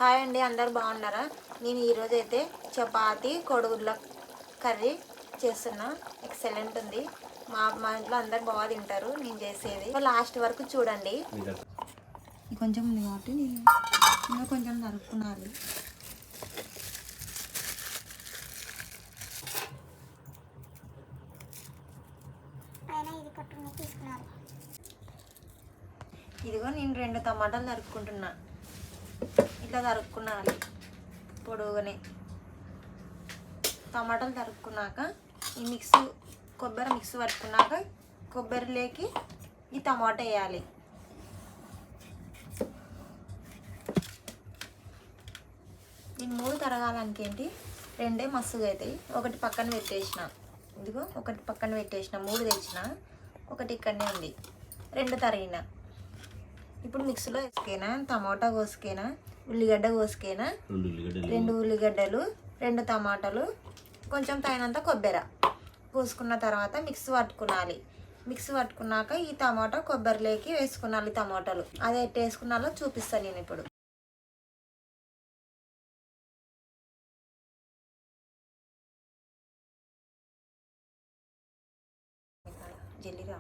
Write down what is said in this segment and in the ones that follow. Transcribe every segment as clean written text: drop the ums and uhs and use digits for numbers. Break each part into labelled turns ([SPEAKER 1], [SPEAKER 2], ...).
[SPEAKER 1] Hi అండి, అందరు బాగున్నారా? నేను ఈరోజు అయితే చపాతి కోడిగుడ్ల కర్రీ చేస్తున్నా. ఎక్సలెంట్ ఉంది. మా ఇంట్లో అందరు బాగా తింటారు నేను చేసేది. లాస్ట్ వరకు చూడండి. కొంచెం ఉంది కాబట్టి నేను కొంచెం నరుక్కున్నాను. ఇదిగో నేను 2 టమాటాలు నరుక్కుంటున్నా. ఇట్లా తరుక్కున్నాను పొడుగునే. టమాటాలు తరుక్కున్నాక ఈ కొబ్బరి మిక్స్ పట్టుకున్నాక కొబ్బరిలోకి ఈ టమాటా వేయాలి. నేను 3 తరగాలనికి ఏంటి 2 మస్తుగా అవుతాయి. ఒకటి పక్కన పెట్టేసిన, ఇదిగో ఒకటి పక్కన పెట్టేసిన, 3 తెచ్చిన, ఒకటి ఇక్కడనే ఉంది, 2 తరిగిన. ఇప్పుడు మిక్సీలో వేసుకేనా, టమాటా కోసుకేనా, ఉల్లిగడ్డ కోసుకేనా, 2 ఉల్లిగడ్డలు, 2 టమాటాలు, కొంచెం తగినంత కొబ్బరి కోసుకున్న తర్వాత మిక్సీ పట్టుకున్నాలి. మిక్సీ పట్టుకున్నాక ఈ టమాటా కొబ్బరిలోకి వేసుకున్నాలి. టమాటాలు అదే ఎట్టు వేసుకున్నాలో చూపిస్తాను నేను ఇప్పుడు. జల్లిగా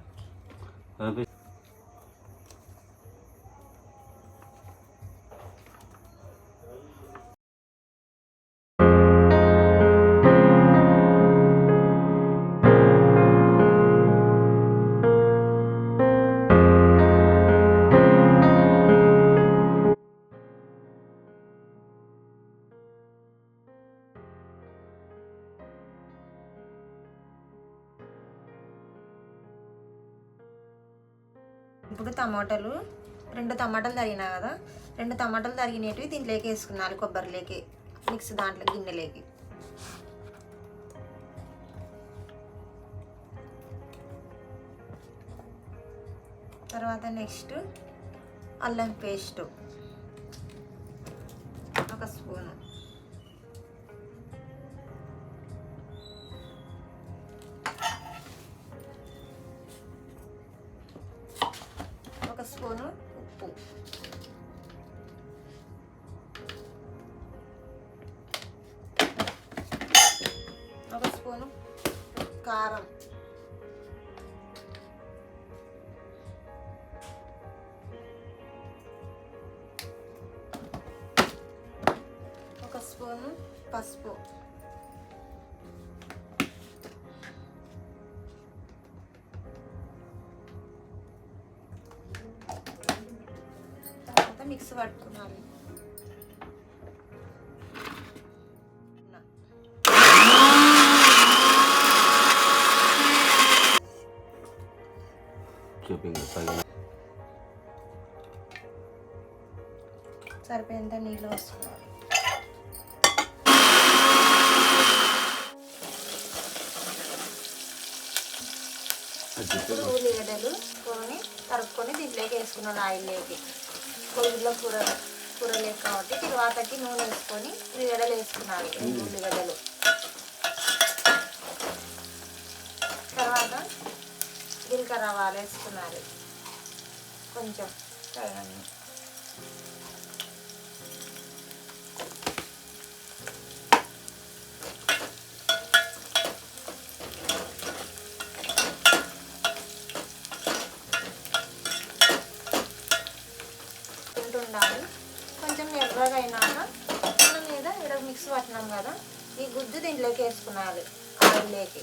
[SPEAKER 1] ఇప్పుడు టమాటాలు 2 టమాటాలు తరిగినా కదా, 2 టమాటాలు తరిగినవి దీంట్లోకి వేసుకున్నాను. కొబ్బరిలోకి మిక్స్ దాంట్లో గిన్నెలోకి. తర్వాత నెక్స్ట్ అల్లం పేస్ట్ 1 స్పూను, స్పూను ఉప్పు, 1 స్పూను కారం, 1 స్పూను పసుపు, మిక్స్ పట్టుకున్నాను. సరిపోయేంత నీళ్ళు వస్తున్నాయి. ఉల్లిగడ్డలు తరుక్కొని దీంట్లోకి వేసుకున్నాను. ఆయిల్లోకి కోడిగుడ్ల కూరలే కాబట్టి తర్వాతకి నూనె వేసుకొని ఉల్లిగడ్డలు వేసుకున్నాను. 2 ఉల్లిగడ్డలు, తర్వాత జీలకర్ర ఆవాలు వేసుకున్నాను కొంచెం తగినన్ని. ఉండాలి కొంచెం ఎర్రగా అయినాక మనం మీద ఇక్కడ మిక్స్ పట్టినాం కదా, ఈ గుజ్జు దీంట్లోకి వేసుకున్నాలి ఆయిల్లోకి.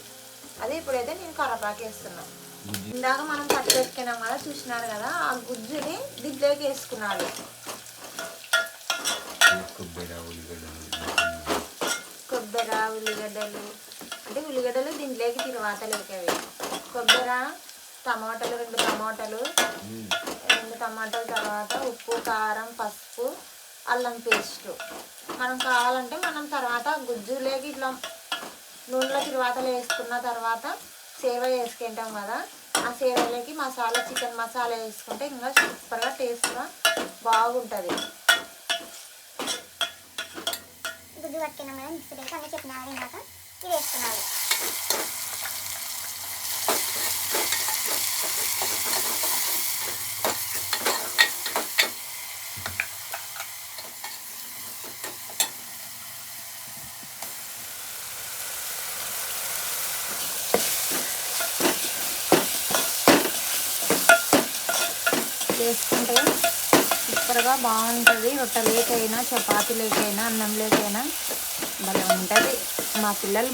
[SPEAKER 1] అదే ఇప్పుడైతే నేను కరివేపాకు వేస్తున్నాను. ఇందాక మనం పట్టు పెట్టుకున్నాం కదా, చూసినారు కదా, ఆ గుజ్జుని దీంట్లోకి వేసుకున్నాలి. కొబ్బరి ఉల్లిగడ్డలు అంటే ఉల్లిగడ్డలు దీంట్లోకి తర్వాత లేకవి. కొబ్బరి టమాటాలు 2 టమాటాలు, 2 టమాటాల తర్వాత ఉప్పు, కారం, పసుపు, అల్లం పేస్టు. మనం కావాలంటే మనం తర్వాత గుజ్జులోకి ఇట్లా నూనెలో తిరువాతలు వేసుకున్న తర్వాత సేవ వేసుకుంటాం కదా, ఆ సేవలోకి చికెన్ మసాలా వేసుకుంటే ఇంకా సూపర్గా టేస్ట్గా బాగుంటుంది. గుజ్జు పట్టుకున్నాం కదా, మిక్స్ చేసి అన్నీ చెప్పినారు. ఇందాక ఇది వేసుకున్నారు. సూపర్గా బాగుంటుంది. రొట్టెలేకైనా చపాతీలేకైనా అన్నం లేకైనా భలే ఉంటుంది. మా పిల్లలు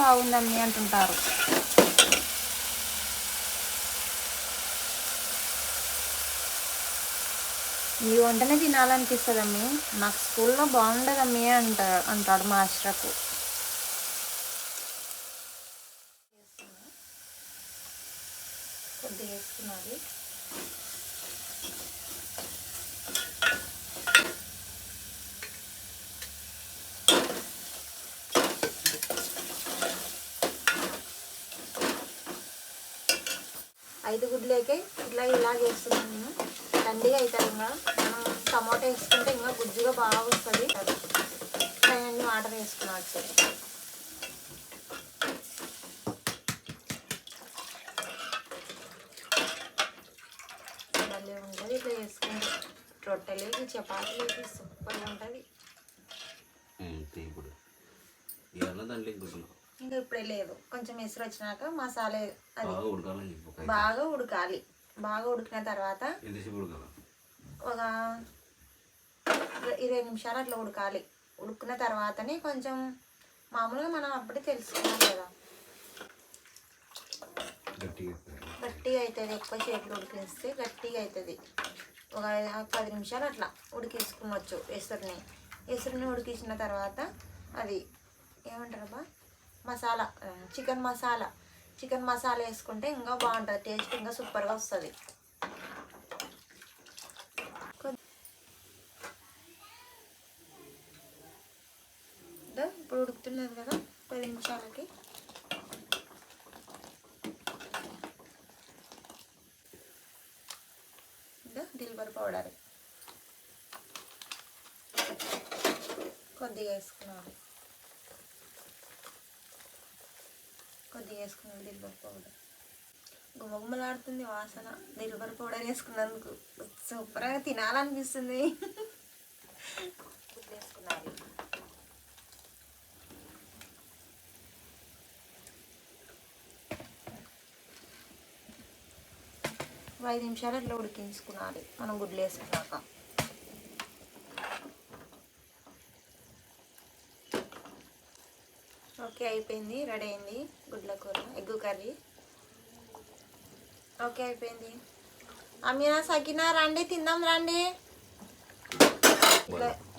[SPEAKER 1] బాగుందమ్మి అంటుంటారు. మీ వంటనే తినాలనిపిస్తుందమ్మి. నాకు స్కూల్లో బాగుండదమ్మి అంటాడు మాస్టర్కు. కొద్దిగా వేసుకున్నది. ఐదు గుడ్లేకే ఇలా చేస్తున్నాను నేను. దండిగా అవుతుంది. ఇంకా మనం టమాటా వేసుకుంటే ఇంకా గుజ్జుగా బాగా వస్తుంది. అన్ని వాటర్ వేసుకున్నాను. భలే ఉంటుంది ఇట్లా వేసుకుంటే. రొట్టెలేకి చపాతీలేకి సూపర్గా ఉంటుంది. ఇంకా ఇప్పుడే లేదు, కొంచెం ఎసురు వచ్చినాక మసాలా అది బాగా ఉడకాలి. బాగా ఉడికిన తర్వాత ఒక 20 నిమిషాలు అట్లా ఉడకాలి. ఉడికిన తర్వాతనే కొంచెం మామూలుగా మనం అప్పుడే తెలుసుకున్నాం కదా, గట్టిగా అవుతుంది. ఎక్కువ చేతులు ఉడికిస్తే గట్టిగా అవుతుంది. ఒక 10 నిమిషాలు అట్లా ఉడికించుకోవచ్చు ఎసురుని ఉడికించిన తర్వాత అది ఏమంటారబ్బా మసాలా, చికెన్ మసాలా వేసుకుంటే ఇంకా బాగుంటుంది. టేస్ట్ ఇంకా సూపర్గా వస్తుంది. ఇప్పుడు ఉడుకుతున్నది కదా 10 నిమిషాలకి. దిల్బర్ పౌడర్ కొద్దిగా వేసుకున్నాను. దిల్బర్ పౌడర్ గుమ్మగుమ్మలాడుతుంది వాసన. దిల్బర్ పౌడర్ వేసుకున్నందుకు సూపర్గా తినాలనిపిస్తుంది. వేసుకున్నాను. 5 నిమిషాలు అట్లా ఉడికించుకున్నాలి మనం గుడ్లు వేసుకున్నాక. ఓకే అయిపోయింది, రెడీ అయింది గుడ్ల కూర, ఎగ్ కర్రీ. ఓకే అయిపోయింది. అమీనా సకినా రండి తిందాం రండి.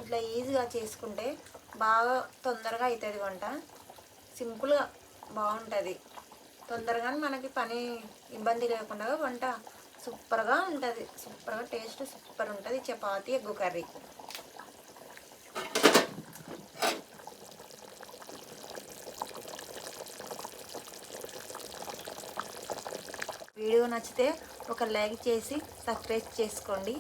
[SPEAKER 1] ఇట్లా ఈజీగా చేసుకుంటే బాగా తొందరగా అవుతుంది వంట. సింపుల్గా బాగుంటుంది. తొందరగా మనకి పని ఇబ్బంది లేకుండా వంట సూపర్గా ఉంటుంది. సూపర్గా టేస్ట్ సూపర్ ఉంటుంది. Chapati egg curry. వీడియో నచ్చితే ఒక లైక్ చేసి సబ్స్క్రైబ్ చేసుకోండి.